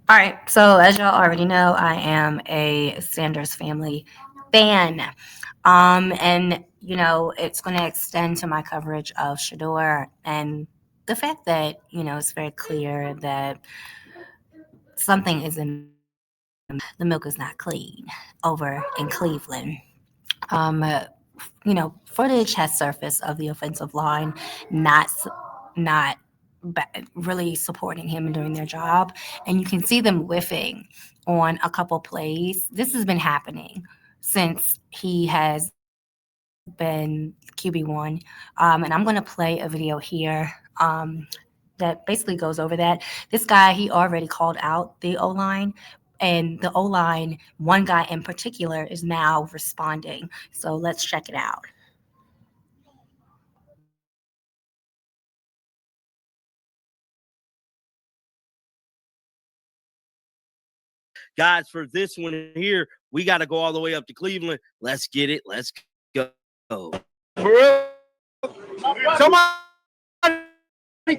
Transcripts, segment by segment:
All right. So, as y'all already know, I am a Sanders family fan. And, it's going to extend to my coverage of Shedeur and the fact that, it's very clear that something is in the milk is not clean over in Cleveland. Um, uh, Footage has surfaced of the offensive line not not really supporting him and doing their job, and you can see them whiffing on a couple plays. This has been happening since he has been QB1, and I'm going to play a video here. That basically goes over that. This guy, he already called out the O line, and the O line, one guy in particular, is now responding. So let's check it out. Guys, for this one here, we got to go all the way up to Cleveland. Let's get it. Let's go. For real? Somebody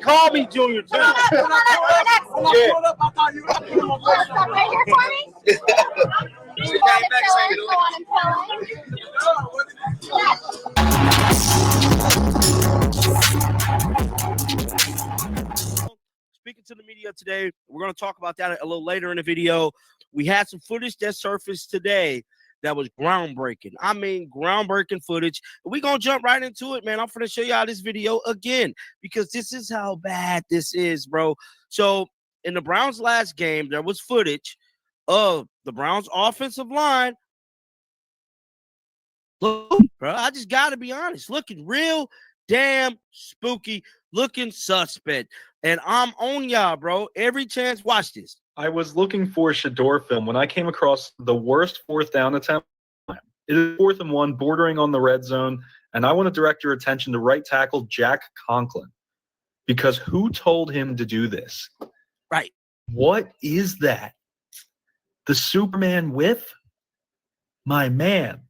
call me Junior too. Speaking to the media today, we're going to talk about that a little later in the video. We had some footage that surfaced today that was groundbreaking. I mean, groundbreaking footage. We're going to jump right into it, man. I'm going to show y'all this video again because this is how bad this is, bro. So, in the Browns' last game, there was footage of the Browns' offensive line. Look, bro, I just got to be honest. Looking real damn spooky, looking suspect. And I'm on y'all, bro. Every chance, watch this. I was looking for Shedeur film when I came across the worst fourth down attempt. It is 4th and 1, bordering on the red zone, and I want to direct your attention to right tackle Jack Conklin, because who told him to do this? Right. What is that? The Superman whiff? My man.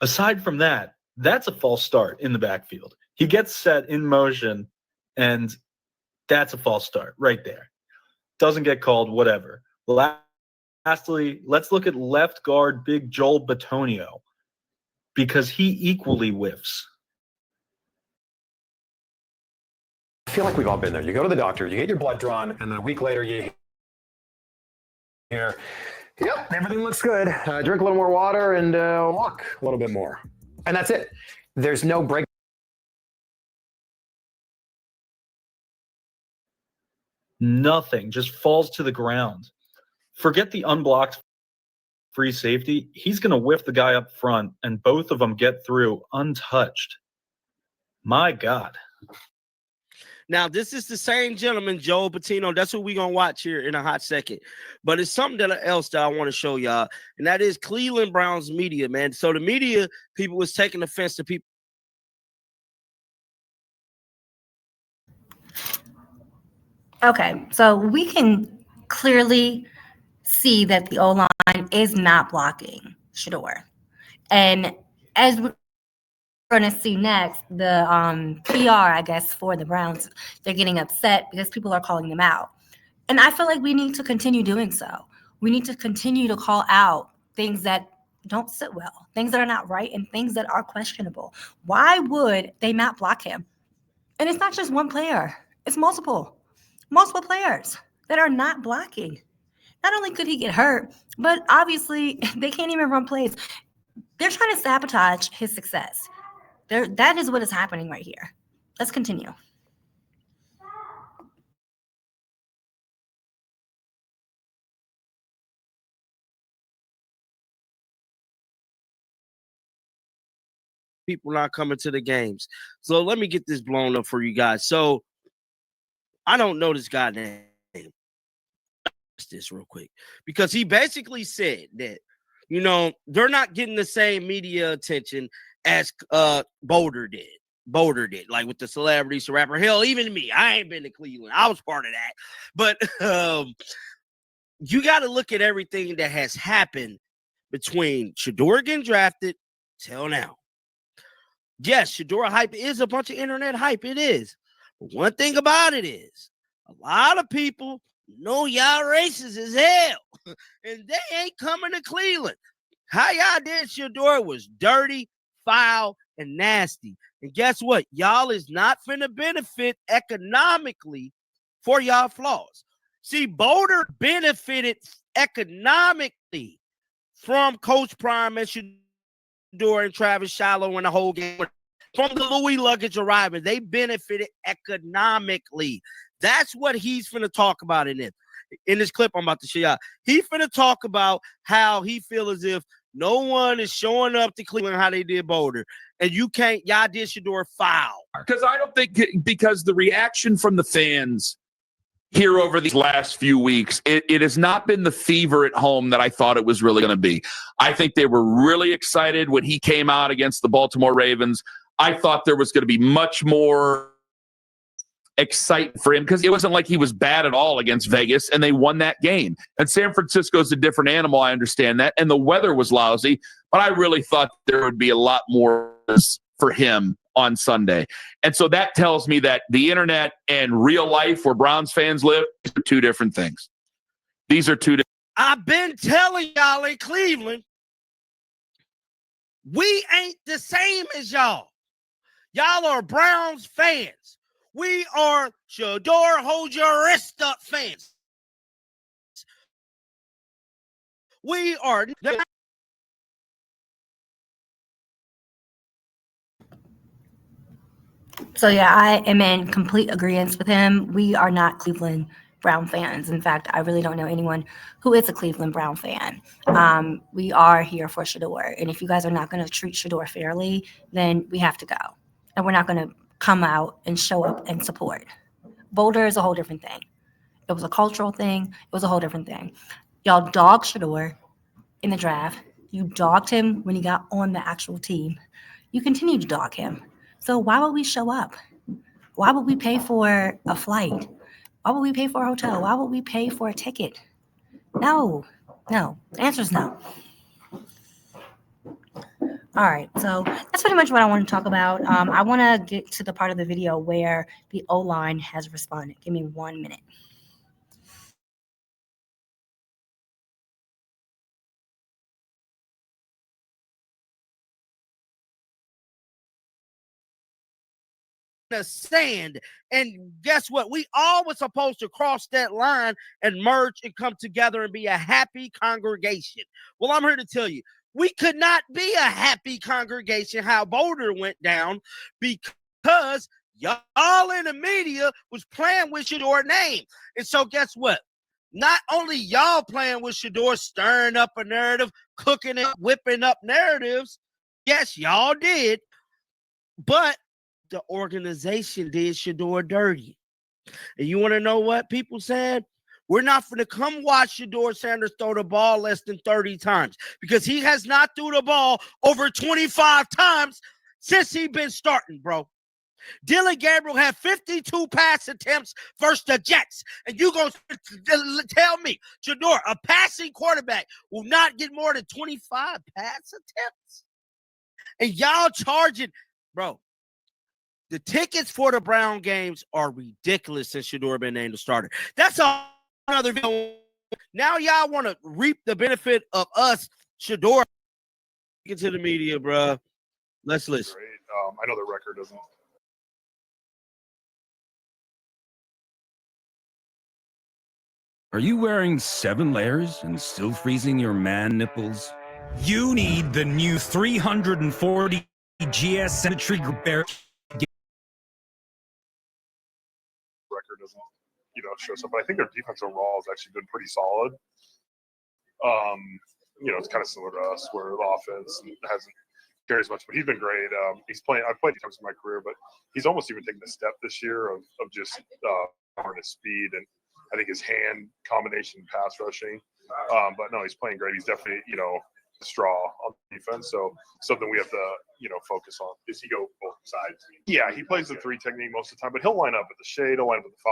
Aside from that, that's a false start in the backfield. He gets set in motion, and that's a false start right there. Doesn't get called, whatever. Lastly, let's look at left guard Big Joel Bitonio, because he equally whiffs. I feel like we've all been there. You go to the doctor, you get your blood drawn, and then a week later you hear, yep, everything looks good. Drink a little more water and walk a little bit more. And that's it. There's no break. Nothing, just falls to the ground. Forget the unblocked free safety. He's going to whiff the guy up front, and both of them get through untouched. My God. Now, this is the same gentleman, Joel Patino. That's what we're going to watch here in a hot second. But it's something else that I want to show y'all, and that is Cleveland Browns media, man. So the media people was taking offense to people. Okay, so we can clearly see that the O line is not blocking Shedeur. And as we're going to see next, the PR, I guess, for the Browns, they're getting upset because people are calling them out. And I feel like we need to continue doing so. We need to continue to call out things that don't sit well, things that are not right, and things that are questionable. Why would they not block him? And it's not just one player, it's multiple players that are not blocking. Not only could he get hurt, but obviously they can't even run plays. They're trying to sabotage his success. That is what is happening right here. Let's continue. People not coming to the games. So let me get this blown up for you guys. So I don't know this guy's name. This real quick, because he basically said that, they're not getting the same media attention as Boulder did, like with the celebrities, the rapper. Hell, even me, I ain't been to Cleveland. I was part of that. But you got to look at everything that has happened between Shedeur getting drafted till now. Yes, Shedeur hype is a bunch of internet hype. It is. But one thing about it is a lot of people No, y'all racist as hell. And they ain't coming to Cleveland. How y'all did Shedeur was dirty, foul, and nasty. And guess what? Y'all is not finna benefit economically for y'all flaws. See, Boulder benefited economically from Coach Prime and Shedeur and Travis Shallow and the whole game. From the Louis luggage arriving, they benefited economically. That's what he's finna talk about in this clip I'm about to show y'all. He finna talk about how he feel as if no one is showing up to Cleveland how they did Boulder. And y'all did Shedeur foul. Because I don't think, because the reaction from the fans here over these last few weeks, it has not been the fever at home that I thought it was really going to be. I think they were really excited when he came out against the Baltimore Ravens. I thought there was going to be much more excitement for him because it wasn't like he was bad at all against Vegas, and they won that game. And San Francisco's a different animal, I understand that, and the weather was lousy, but I really thought there would be a lot more for him on Sunday. And so that tells me that the internet and real life where Browns fans live are two different things. These are two different. I've been telling y'all in Cleveland, we ain't the same as y'all. Y'all are Browns fans. We are Shedeur hold your wrist up fans. We are. So yeah, I am in complete agreement with him. We are not Cleveland Brown fans. In fact, I really don't know anyone who is a Cleveland Brown fan. We are here for Shedeur, and if you guys are not going to treat Shedeur fairly, then we have to go, and we're not going to come out and show up and support. Boulder is a whole different thing. It was a cultural thing. It was a whole different thing. Y'all dogged Shedeur in the draft. You dogged him when he got on the actual team. You continue to dog him. So why would we show up? Why would we pay for a flight? Why would we pay for a hotel? Why would we pay for a ticket? No. The answer is no. All right, so that's pretty much what I want to talk about. I want to get to the part of the video where the O-line has responded. Give me 1 minute. The sand, and guess what? We all were supposed to cross that line and merge and come together and be a happy congregation. Well, I'm here to tell you, we could not be a happy congregation how Boulder went down because y'all in the media was playing with Shedeur name. And so guess what? Not only y'all playing with Shedeur, stirring up a narrative, cooking it, whipping up narratives. Yes, y'all did, but the organization did Shedeur dirty. And you want to know what people said? We're not going to come watch Shedeur Sanders throw the ball less than 30 times because he has not threw the ball over 25 times since he been starting, bro. Dylan Gabriel had 52 pass attempts versus the Jets. And you going to tell me, Shedeur, a passing quarterback, will not get more than 25 pass attempts? And y'all charging, bro. The tickets for the Brown games are ridiculous since Shedeur been named the starter. That's another video. Now y'all want to reap the benefit of us, Shedeur. Get to the media, bro. Let's listen. I know the record doesn't. Are you wearing 7 layers and still freezing your man nipples? You need the new 340 GS Symmetry Repair. Record doesn't, show stuff. But I think their defense overall has actually been pretty solid. It's kind of similar to us where the offense hasn't carried as much, but he's been great. I've played times in my career, but he's almost even taken a step this year of just power his speed and I think his hand combination pass rushing. But no, he's playing great. He's definitely, a straw on defense. So something we have to, focus on. Does he go both sides? Yeah, he plays the 3 technique most of the time, but he'll line up at the shade, he'll line up at the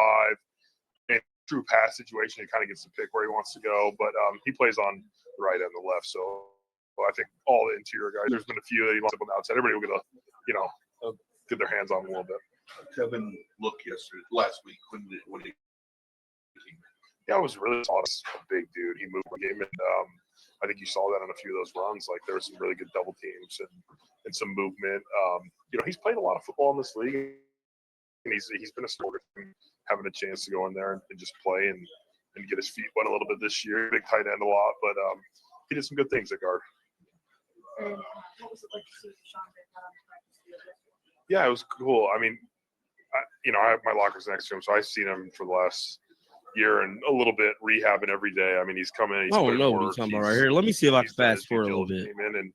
5. And true pass situation, he kind of gets to pick where he wants to go. But he plays on the right and the left. So I think all the interior guys, there's been a few that he lines up on the outside. Everybody will get get their hands on him a little bit. Kevin looked last week when he Yeah, it was really honest, a big dude. He moved the game, and I think you saw that on a few of those runs. Like there were some really good double teams and some movement. He's played a lot of football in this league, and he's been a starter. Having a chance to go in there and just play and get his feet wet a little bit this year. Big tight end a lot, but he did some good things at guard. And what was it like to see Sean out on practice field? Yeah, it was cool. I mean, I have my lockers next to him, so I've seen him for the last year and a little bit rehabbing every day. I mean, he's coming. He's I don't know what he's talking about right here. Let me see if I can fast forward a little bit. Came in and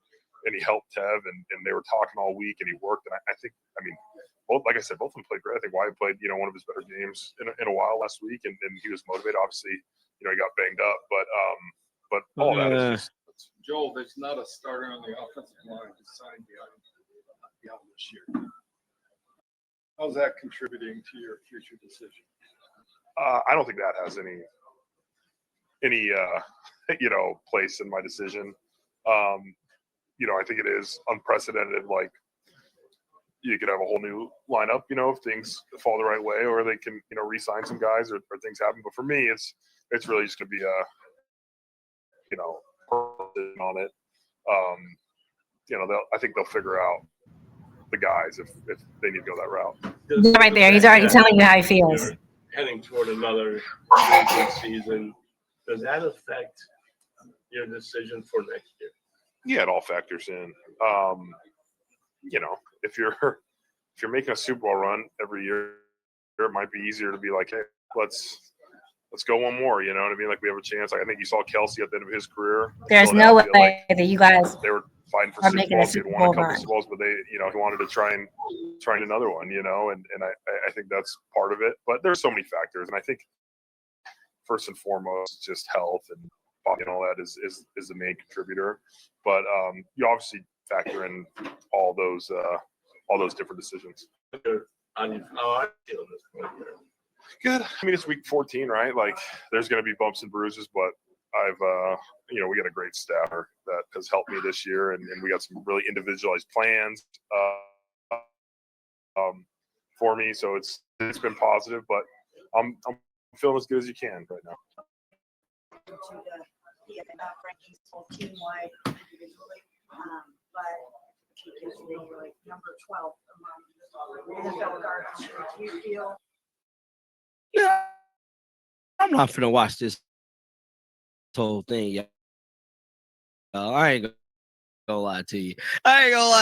he helped Tev, and they were talking all week, and he worked. And I think, both, like I said, both of them played great. I think Wyatt played, one of his better games in a while last week, and he was motivated. Obviously, he got banged up, but all that is just. Joel, there's not a starter on the offensive line who signed beyond this year. How's that contributing to your future decision? I don't think that has any place in my decision. I think it is unprecedented. Like you could have a whole new lineup, if things fall the right way, or they can, re-sign some guys or things happen. But for me, it's really just going to be on it. I think they'll figure out the guys if they need to go that route. Right there, he's already telling you how he feels. You're heading toward another losing season. Does that affect your decision for next year? Yeah, it all factors in. If you're making a Super Bowl run every year, it might be easier to be like, hey, let's go one more. You know what I mean? Like we have a chance. Like I think you saw Kelsey at the end of his career. There's no way that you guys they were fighting for are Super making a Bowls. He Super had won a Bowl couple run. Super Bowls, but he wanted to try another one. And I think that's part of it. But there's so many factors, and I think first and foremost, just health and all that is the main contributor. But you obviously factor in all those different decisions. How I feel this point. Good. I mean, it's week 14, right? Like, there's going to be bumps and bruises, but I've, we got a great staffer that has helped me this year, and we got some really individualized plans for me. So it's been positive, but I'm feeling as good as you can right now. To the rankings both team-wide individually, but usually you're like number 12 among NFL guards. Do you feel? Yeah, I'm not finna watch this whole thing, y'all. I ain't gonna lie to you. I ain't gonna lie.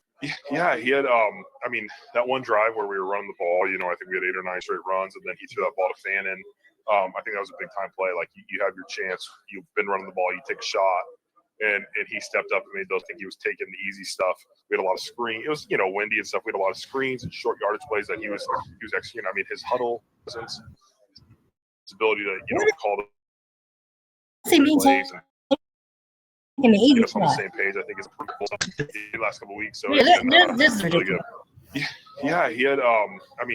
Yeah, he had, that one drive where we were running the ball, I think we had 8 or 9 straight runs, and then he threw that ball to Fannin. I think that was a big time play. Like you have your chance. You've been running the ball. You take a shot, and he stepped up and made those. I think he was taking the easy stuff. We had a lot of screen. It was windy and stuff. We had a lot of screens and short yardage plays that he was executing. I mean, his huddle presence, his ability to call the plays. In the easy On the spot. same page, I think it's pretty cool the last couple of weeks. So Yeah, it's this is really good. Yeah, he had.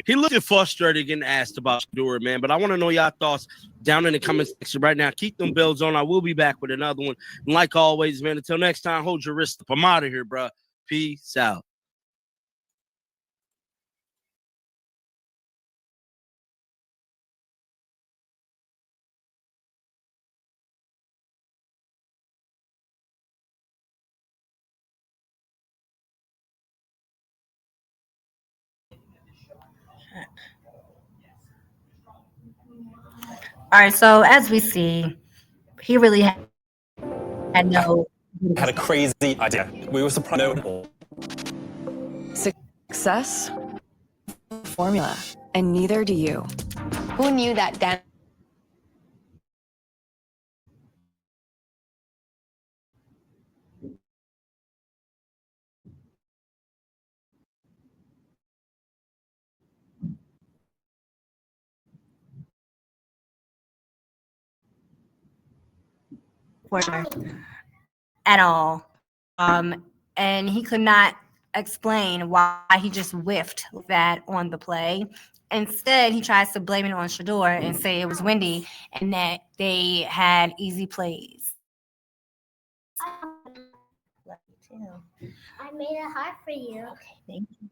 He looked frustrated getting asked about Shedeur, man. But I want to know y'all thoughts down in the comment section right now. Keep them bells on. I will be back with another one. And like always, man, until next time, hold your wrist up. I'm out of here, bro. Peace out. All right, so as we see, he really had no. Had a crazy idea. We were surprised. Success? Formula. And neither do you. Who knew that Dan At all. And he could not explain why he just whiffed that on the play. Instead, he tries to blame it on Shedeur and say it was windy and that they had easy plays. Love you too. I made it hard for you. Okay, Thank you.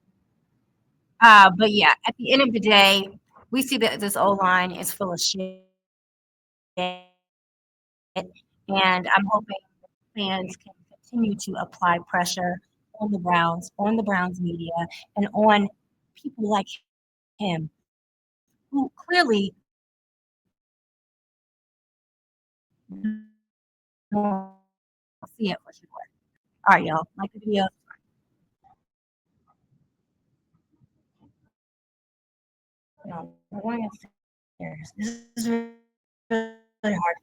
But yeah, at the end of the day, we see that this O-line is full of shit. And I'm hoping fans can continue to apply pressure on the Browns media, and on people like him who clearly don't see it for sure. All right, y'all. Like the video. No, we're going upstairs. This is really hard.